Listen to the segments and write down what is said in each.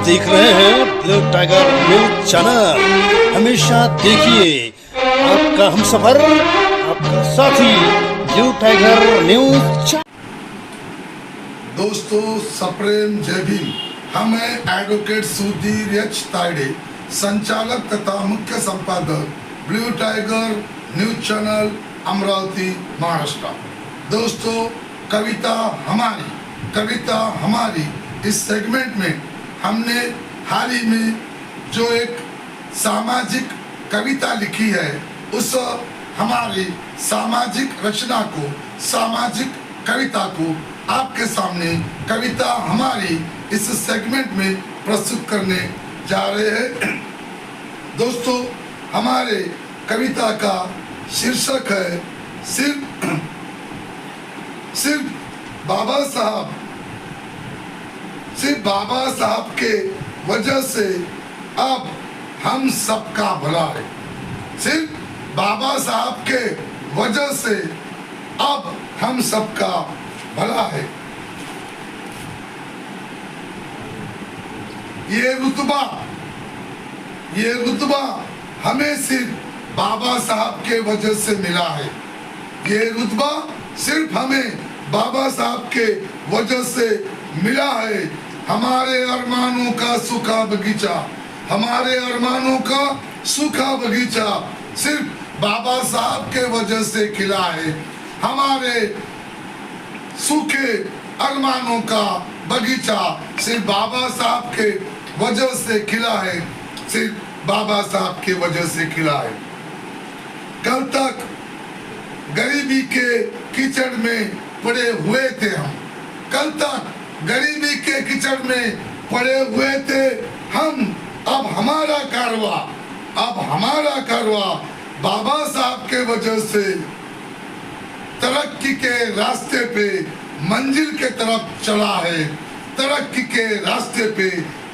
देख रहे हैं ब्लू टाइगर न्यूज चैनल। हमेशा देखिए आपका हमसफर, आपका साथी ब्लू टाइगर न्यूज। दोस्तों सप्रेम जय भीम। हम हैं एडवोकेट सुधीर एच तायडे, संचालक तथा मुख्य संपादक blue tiger news channel Amravati Maharashtra. दोस्तों कविता हमारी इस सेगमेंट में हमने हाल ही में जो एक सामाजिक कविता लिखी है, उस हमारी सामाजिक रचना को, सामाजिक कविता को आपके सामने कविता हमारी इस सेगमेंट में प्रस्तुत करने जा रहे हैं। दोस्तों हमारे कविता का शीर्षक है सिर्फ बाबा साहब के वजह से अब हम सबका भला है। सिर्फ बाबा साहब के वजह से अब हम सबका भला है। ये रुतबा हमें सिर्फ बाबा साहब के वजह से मिला है। ये रुतबा सिर्फ हमें बाबा साहब के वजह से मिला है। हमारे अरमानों का सूखा बगीचा, हमारे अरमानों का सूखा बगीचा सिर्फ बाबा साहब के वजह से खिला है। हमारे सूखे अरमानों का बगीचा सिर्फ बाबा साहब के वजह से खिला है, सिर्फ बाबा साहब के वजह से खिला है। कल तक गरीबी के कीचड़ में पड़े हुए थे हम, कल तक गरीबी के कीचड़ में पड़े हुए थे हम। अब हमारा कारवा बाबा साहब के वजह से तरक्की के रास्ते पे मंजिल के तरफ चला है, तरक्की के रास्ते पे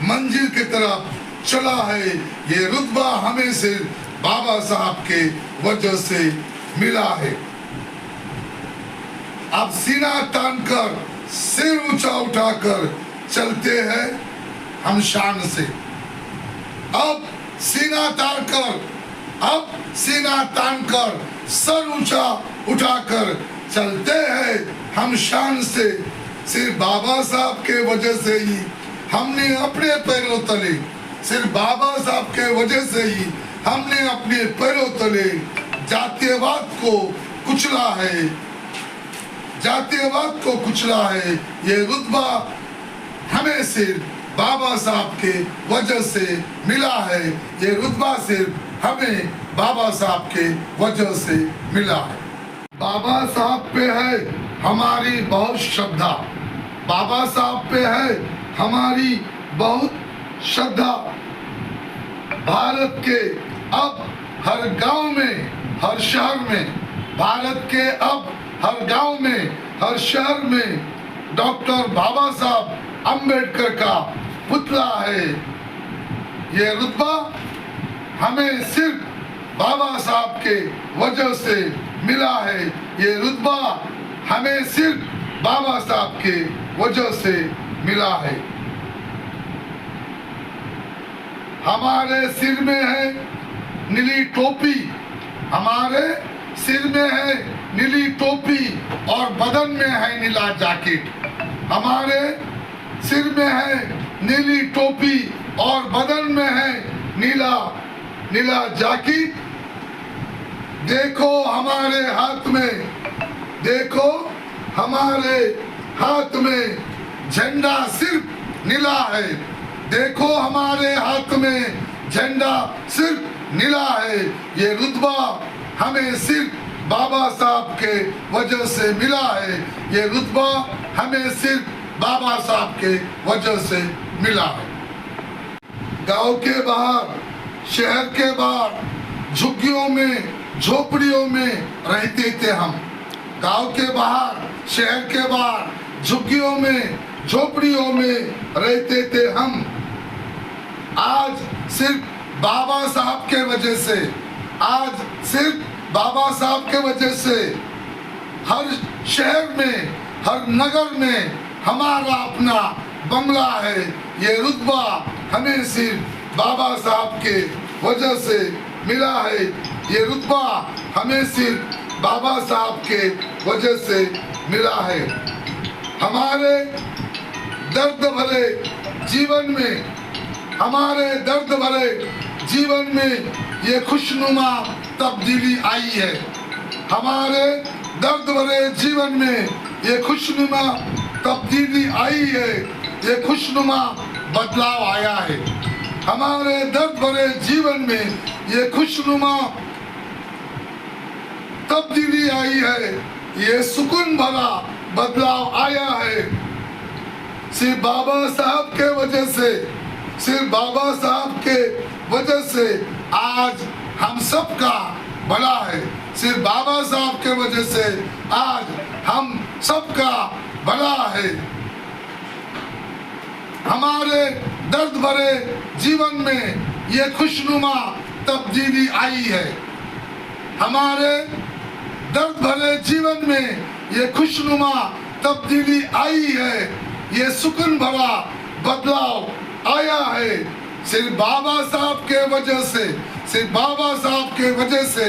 मंजिल के तरफ चला है। ये रुतबा हमें सिर्फ बाबा साहब के वजह से मिला है। अब सीना तानकर, सिर ऊंचा उठाकर चलते हैं हम शान से। अब सीना तानकर सर ऊंचा उठाकर चलते हैं हम शान से। सिर्फ बाबा साहब के वजह से ही हमने अपने पैरों तले, सिर्फ बाबा साहब के वजह से ही हमने अपने पैरों तले जातीयवाद को कुचला है, जातीयवाद को कुचला है। ये रुतबा हमें सिर्फ बाबा साहब के वजह से मिला है। ये रुतबा सिर्फ हमें बाबा साहब के वजह से मिला है। बाबा साहब पे है हमारी बहुत श्रद्धा, बाबा साहब पे है हमारी बहुत श्रद्धा। भारत के अब हर गांव में, हर शहर में, भारत के अब हर गांव में, हर शहर में डॉक्टर बाबा साहब अंबेडकर का पुतला है। ये रुतबा हमें सिर्फ बाबा साहब के वजह से मिला है। ये रुतबा हमें सिर्फ बाबा साहब के वजह से मिला है। हमारे सिर में है नीली टोपी, हमारे सिर में है नीली टोपी और बदन में है नीला जैकेट। हमारे सिर में है नीली टोपी और बदन में है नीला जैकेट। देखो हमारे हाथ में, देखो हमारे हाथ में झंडा सिर्फ नीला है। देखो हमारे हाथ में झंडा सिर्फ नीला है। ये रुतबा हमें सिर्फ बाबा साहब के वजह से मिला है। ये रुतबा हमें सिर्फ बाबा साहब के वजह से मिला है। गांव के बाहर, शहर के बाहर झुग्गियों में, झोपड़ियों में रहते थे हम। गांव के बाहर, शहर के बाहर झुग्गियों में, झोपड़ियों में रहते थे हम। आज सिर्फ बाबा साहब के वजह से, आज सिर्फ बाबा साहब के वजह से हर शहर में, हर नगर में हमारा अपना बंगला है। ये रुतबा हमें सिर्फ बाबा साहब के वजह से मिला है। ये रुतबा हमें सिर्फ बाबा साहब के वजह से मिला है। हमारे दर्द भरे जीवन में, हमारे दर्द भरे जीवन में ये खुशनुमा तब्दीली आई है। हमारे दर्द भरे जीवन में ये खुशनुमा तब्दीली आई है, ये खुशनुमा बदलाव आया है। हमारे दर्द भरे जीवन में ये खुशनुमा तब्दीली आई है, ये सुकून भरा बदलाव आया है। सिर्फ बाबा साहब के वजह से, सिर्फ बाबा साहब के वजह से आज हम सबका भला है। सिर्फ बाबा साहब के वजह से आज हम सबका भला है। हमारे दर्द भरे जीवन में ये खुशनुमा तब्दीली आई है। हमारे दर्द भरे जीवन में ये खुशनुमा तब्दीली आई है, ये सुकून भरा बदलाव आया है। सिर्फ बाबा साहब के वजह से, सिर्फ बाबा साहब के वजह से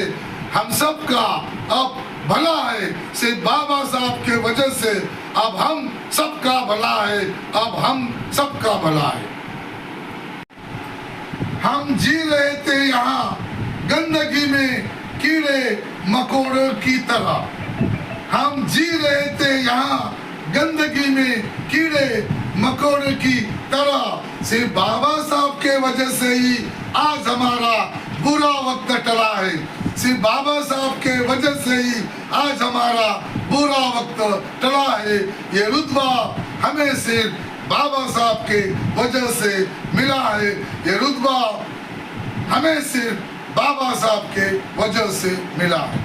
हम सबका अब भला है। सिर्फ बाबा साहब के वजह से अब हम सबका भला है, अब हम सबका भला है। हम जी रहे थे यहाँ गंदगी में कीड़े मकोड़ों की तरह। हम जी रहे थे यहाँ गंदगी में कीड़े मकोड़ों की तरह। सिर्फ बाबा साहब के वजह से ही आज हमारा बुरा वक्त टला है। सिर्फ बाबा साहब के वजह से ही आज हमारा बुरा वक्त टला है। ये रुतबा हमें सिर्फ बाबा साहब के वजह से मिला है। ये रुतबा हमें सिर्फ बाबा साहब के वजह से मिला है।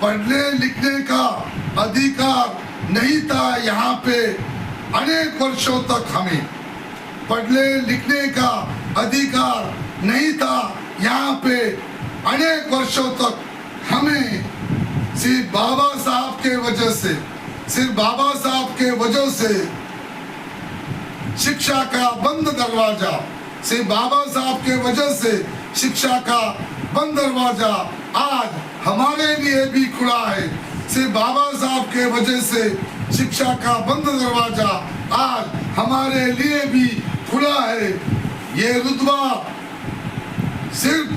पढ़ने लिखने का अधिकार नहीं था यहाँ पे अनेक वर्षों तक। हमें पढ़ने लिखने का अधिकार नहीं था यहाँ पे अनेक वर्षों तक। हमें सिर्फ बाबा साहब के वजह से, सिर्फ बाबा साहब के वजह से शिक्षा का बंद दरवाजा, सिर्फ बाबा साहब के वजह से शिक्षा का बंद दरवाजा आज हमारे लिए भी खुला है। सिर्फ बाबा साहब के वजह से शिक्षा का बंद दरवाजा आज हमारे लिए भी खुला है। ये रुतबा सिर्फ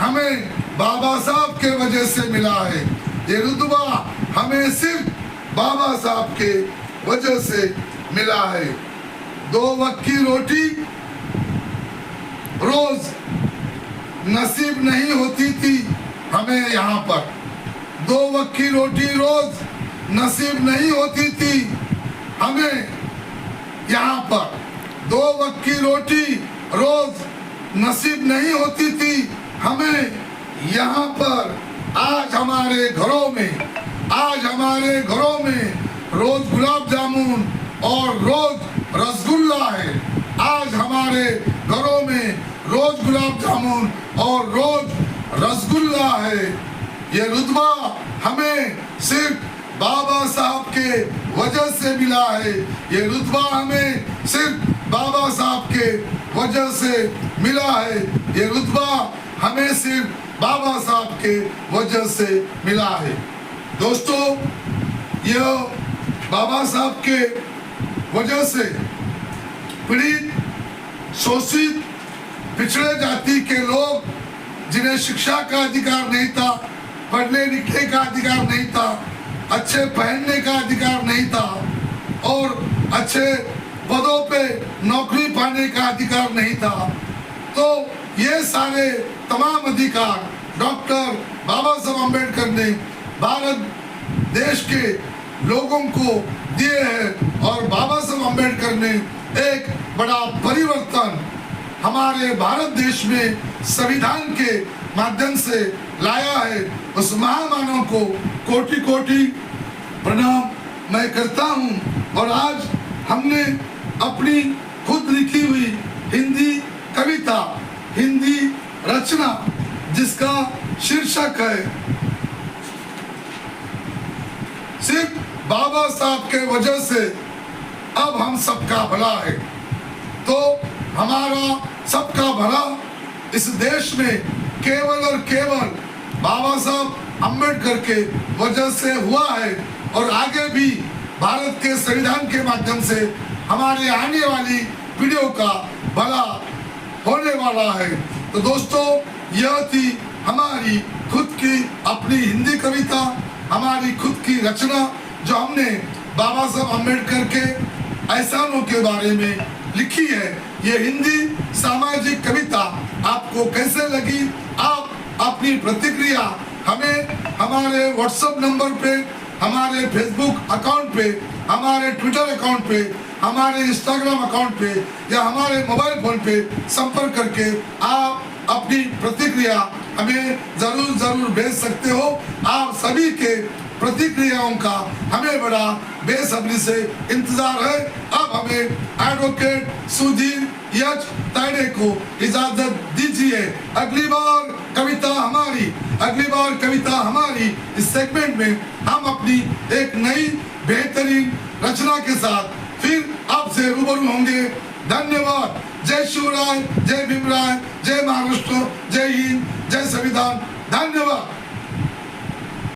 हमें बाबा साहब के वजह से मिला है। ये रुतबा हमें सिर्फ बाबा साहब के वजह से मिला है। 2 वक्त की रोटी रोज नसीब नहीं होती थी हमें यहाँ पर। 2 वक्त की रोटी रोज नसीब नहीं होती थी हमें यहाँ पर। 2 वक्त की रोटी रोज नसीब नहीं होती थी हमें यहाँ पर। आज हमारे घरों में, आज हमारे घरों में रोज गुलाब जामुन और रोज रसगुल्ला है। आज हमारे घरों में रोज गुलाब जामुन और रोज रसगुल्ला है। ये रुतबा हमें सिर्फ बाबा साहब के वजह से मिला है। ये रुतबा हमें सिर्फ बाबा साहब के वजह से मिला है। ये रुतबा हमें सिर्फ बाबा साहब के वजह से मिला है। दोस्तों, यह बाबा साहब के वजह से पीड़ित, शोषित, पिछड़े जाति के लोग जिन्हें शिक्षा का अधिकार नहीं था, पढ़ने लिखने का अधिकार नहीं था, अच्छे पहनने का अधिकार नहीं था और अच्छे पदों पे नौकरी पाने का अधिकार नहीं था, तो ये सारे तमाम अधिकार डॉक्टर बाबा साहब अम्बेडकर ने भारत देश के लोगों को दिए हैं। और बाबा साहब अम्बेडकर ने एक बड़ा परिवर्तन हमारे भारत देश में संविधान के माध्यम से लाया है। उस महामानव को कोटि कोटि प्रणाम मैं करता हूँ। और आज हमने अपनी खुद लिखी हुई हिंदी कविता, हिंदी रचना, जिसका शीर्षक है सिर्फ बाबा साहब के वजह से अब हम सबका भला है। तो हमारा सबका भला इस देश में केवल और केवल बाबा साहब अम्बेडकर के वजह से हुआ है और आगे भी भारत के संविधान के माध्यम से हमारे आने वाली पीढ़ियों का भला होने वाला है। तो दोस्तों, यह थी हमारी खुद की अपनी हिंदी कविता, हमारी खुद की रचना जो हमने बाबा साहब अम्बेडकर के एहसानों के बारे में लिखी है। ये हिंदी सामाजिक कविता आपको कैसे लगी? आप अपनी प्रतिक्रिया हमें हमारे व्हाट्सएप नंबर पे, हमारे फेसबुक अकाउंट पे, हमारे ट्विटर अकाउंट पे, हमारे इंस्टाग्राम अकाउंट पे या हमारे मोबाइल फोन पे संपर्क करके आप अपनी प्रतिक्रिया हमें जरूर भेज सकते हो। आप सभी के प्रतिक्रियाओं का हमें बड़ा बेसब्री से इंतजार है। अब हमें एडवोकेट सुधीर यच तायडे को इजाजत दीजिए। अगली बार कविता हमारी इस सेगमेंट में हम अपनी एक नई बेहतरीन रचना के साथ फिर आपसे रूबरू होंगे। धन्यवाद। जय शिवराय, जय भीमराय, जय महाराष्ट्र, जय हिंद, जय संविधान। धन्यवाद।